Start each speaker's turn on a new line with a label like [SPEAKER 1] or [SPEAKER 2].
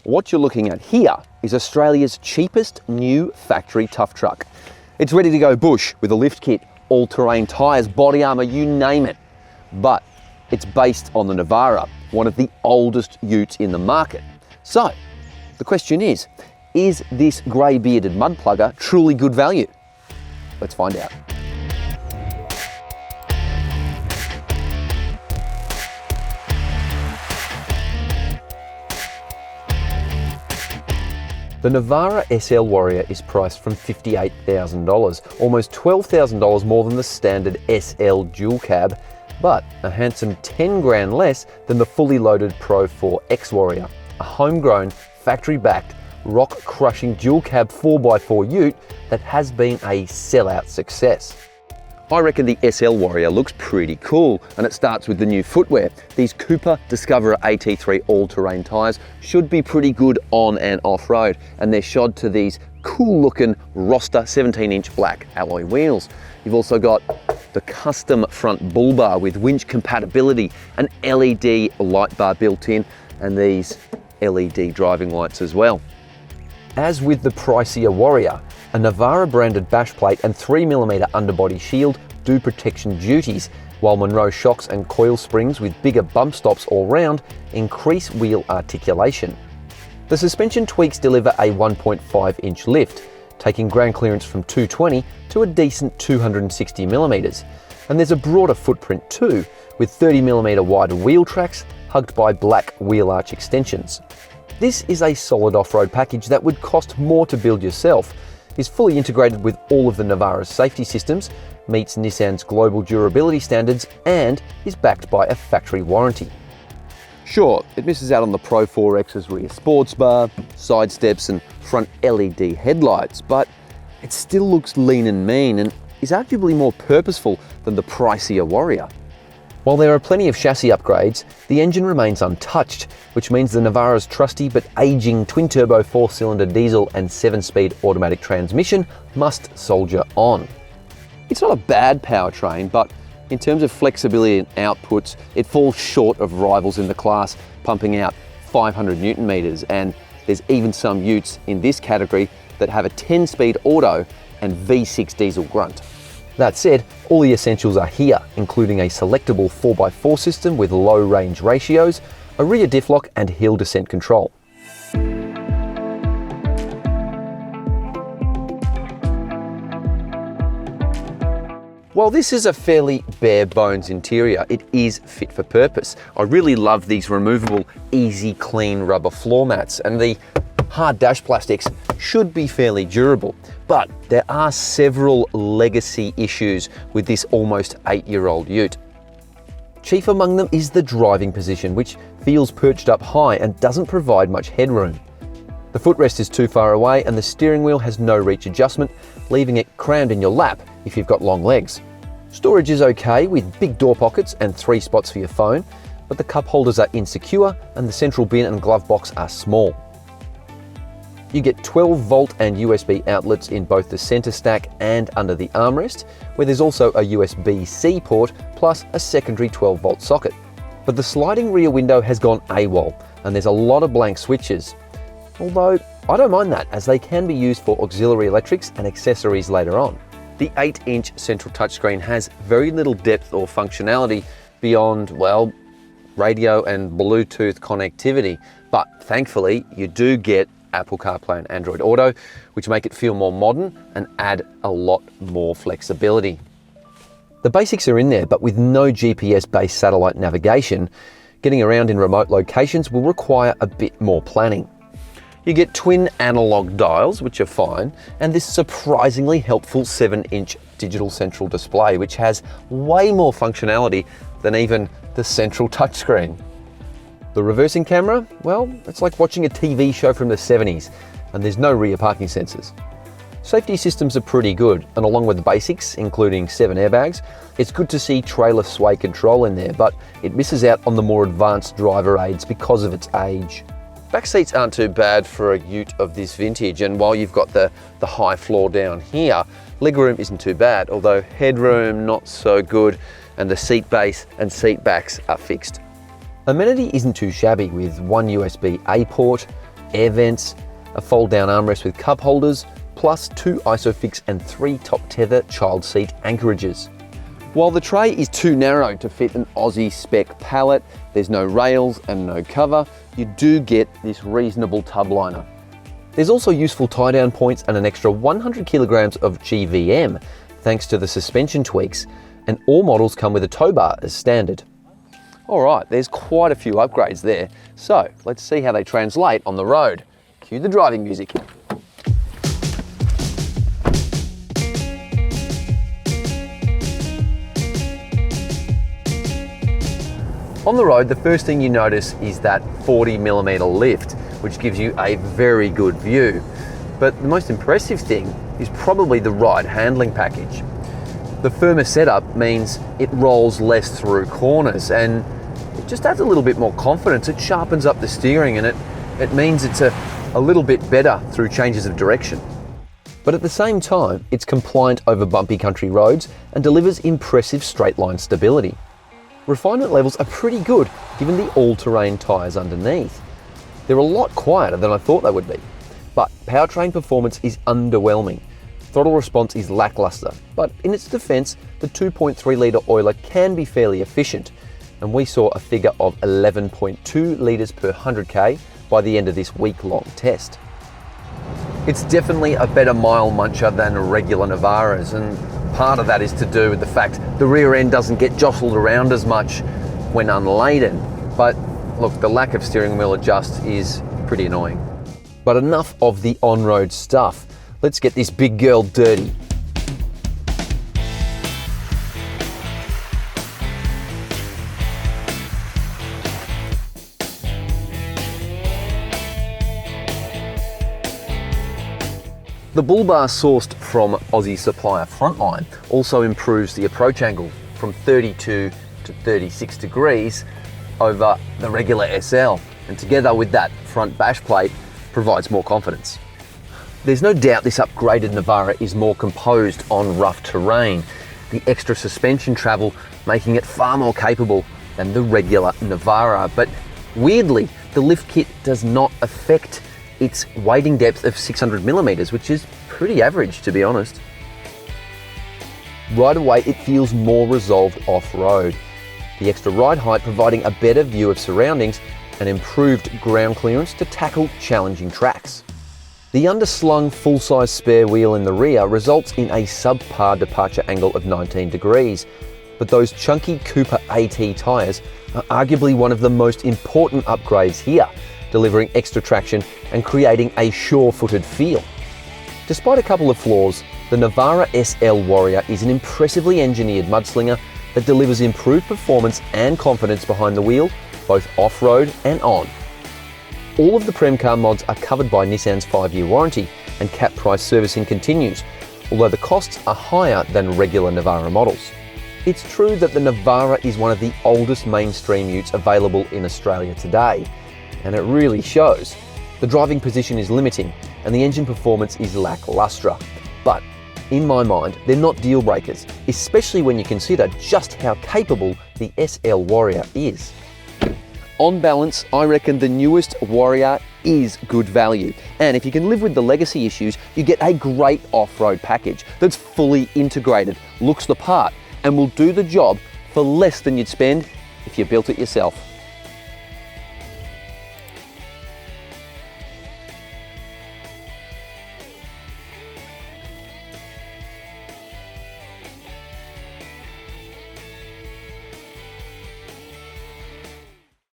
[SPEAKER 1] What you're looking at here is Australia's cheapest new factory tough truck. It's ready to go bush with a lift kit, all-terrain tyres, body armour, you name it. But it's based on the Navara, one of the oldest utes in the market. So, the question is this grey-bearded mud plugger truly good value? Let's find out. The Navara SL Warrior is priced from $58,000, almost $12,000 more than the standard SL dual cab, but a handsome 10 grand less than the fully loaded Pro 4X Warrior, a homegrown, factory-backed, rock-crushing dual cab 4x4 ute that has been a sellout success. I reckon the SL Warrior looks pretty cool, and it starts with the new footwear. These Cooper Discoverer AT3 all-terrain tyres should be pretty good on and off-road, and they're shod to these cool-looking Roster 17-inch black alloy wheels. You've also got the custom front bull bar with winch compatibility, an LED light bar built in, and these LED driving lights as well. As with the pricier Warrior, a Navara branded bash plate and 3mm underbody shield do protection duties, while Monroe shocks and coil springs with bigger bump stops all round increase wheel articulation. The suspension tweaks deliver a 1.5-inch lift, taking ground clearance from 220 to a decent 260mm. And there's a broader footprint too, with 30mm wider wheel tracks hugged by black wheel arch extensions. This is a solid off-road package that would cost more to build yourself, is fully integrated with all of the Navara's safety systems, meets Nissan's global durability standards, and is backed by a factory warranty. Sure, it misses out on the Pro 4X's rear sports bar, side steps and front LED headlights, but it still looks lean and mean and is arguably more purposeful than the pricier Warrior. While there are plenty of chassis upgrades, the engine remains untouched, which means the Navara's trusty but aging twin-turbo 4-cylinder diesel and 7-speed automatic transmission must soldier on. It's not a bad powertrain, but in terms of flexibility and outputs, it falls short of rivals in the class, pumping out 500 Newton meters, and there's even some utes in this category that have a 10-speed auto and V6 diesel grunt. That said, all the essentials are here, including a selectable 4x4 system with low range ratios, a rear diff lock and hill descent control. While this is a fairly bare bones interior, it is fit for purpose. I really love these removable, easy clean rubber floor mats, and the hard dash plastics should be fairly durable. But there are several legacy issues with this almost 8-year-old ute. Chief among them is the driving position, which feels perched up high and doesn't provide much headroom. The footrest is too far away and the steering wheel has no reach adjustment, leaving it crammed in your lap if you've got long legs. Storage is okay with big door pockets and 3 spots for your phone, but the cup holders are insecure and the central bin and glove box are small. You get 12 volt and USB outlets in both the center stack and under the armrest, where there's also a USB-C port plus a secondary 12 volt socket. But the sliding rear window has gone AWOL and there's a lot of blank switches. Although I don't mind that, as they can be used for auxiliary electrics and accessories later on. The 8-inch central touchscreen has very little depth or functionality beyond, well, radio and Bluetooth connectivity, but thankfully you do get Apple CarPlay and Android Auto, which make it feel more modern and add a lot more flexibility. The basics are in there, but with no GPS-based satellite navigation, getting around in remote locations will require a bit more planning. You get twin analog dials, which are fine, and this surprisingly helpful 7-inch digital central display, which has way more functionality than even the central touchscreen. The reversing camera, well, it's like watching a TV show from the 70s, and there's no rear parking sensors. Safety systems are pretty good, and along with the basics, including 7 airbags, it's good to see trailer sway control in there, but it misses out on the more advanced driver aids because of its age. Back seats aren't too bad for a ute of this vintage, and while you've got the high floor down here, legroom isn't too bad, although headroom not so good, and the seat base and seat backs are fixed. Amenity isn't too shabby with 1 USB-A port, air vents, a fold-down armrest with cup holders, plus 2 ISOFIX and 3 top tether child seat anchorages. While the tray is too narrow to fit an Aussie spec pallet, there's no rails and no cover, you do get this reasonable tub liner. There's also useful tie-down points and an extra 100 kilograms of GVM, thanks to the suspension tweaks, and all models come with a tow bar as standard. All right, there's quite a few upgrades there, so let's see how they translate on the road. Cue the driving music. On the road, the first thing you notice is that 40mm lift, which gives you a very good view. But the most impressive thing is probably the ride handling package. The firmer setup means it rolls less through corners, and it just adds a little bit more confidence. It sharpens up the steering, and it means it's a little bit better through changes of direction. But at the same time, it's compliant over bumpy country roads and delivers impressive straight line stability. Refinement levels are pretty good given the all-terrain tyres underneath. They're a lot quieter than I thought they would be, but powertrain performance is underwhelming. Throttle response is lackluster, but in its defence, the 2.3 litre oiler can be fairly efficient, and we saw a figure of 11.2 litres per 100k by the end of this week-long test. It's definitely a better mile muncher than regular Navaras, and part of that is to do with the fact the rear end doesn't get jostled around as much when unladen. But look, the lack of steering wheel adjust is pretty annoying. But enough of the on-road stuff. Let's get this big girl dirty. The bull bar sourced from Aussie supplier Frontline also improves the approach angle from 32 to 36 degrees over the regular SL, and together with that front bash plate provides more confidence. There's no doubt this upgraded Navara is more composed on rough terrain, the extra suspension travel making it far more capable than the regular Navara, but weirdly the lift kit does not affect its wading depth of 600mm, which is pretty average, to be honest. Right away, it feels more resolved off-road. The extra ride height providing a better view of surroundings and improved ground clearance to tackle challenging tracks. The underslung full-size spare wheel in the rear results in a subpar departure angle of 19 degrees, but those chunky Cooper AT tyres are arguably one of the most important upgrades here, delivering extra traction and creating a sure-footed feel. Despite a couple of flaws, the Navara SL Warrior is an impressively engineered mudslinger that delivers improved performance and confidence behind the wheel, both off-road and on. All of the Prem car mods are covered by Nissan's 5-year warranty, and cap price servicing continues, although the costs are higher than regular Navara models. It's true that the Navara is one of the oldest mainstream utes available in Australia today, and it really shows. The driving position is limiting and the engine performance is lacklustre. But in my mind, they're not deal breakers, especially when you consider just how capable the SL Warrior is. On balance, I reckon the newest Warrior is good value. And if you can live with the legacy issues, you get a great off-road package that's fully integrated, looks the part, and will do the job for less than you'd spend if you built it yourself.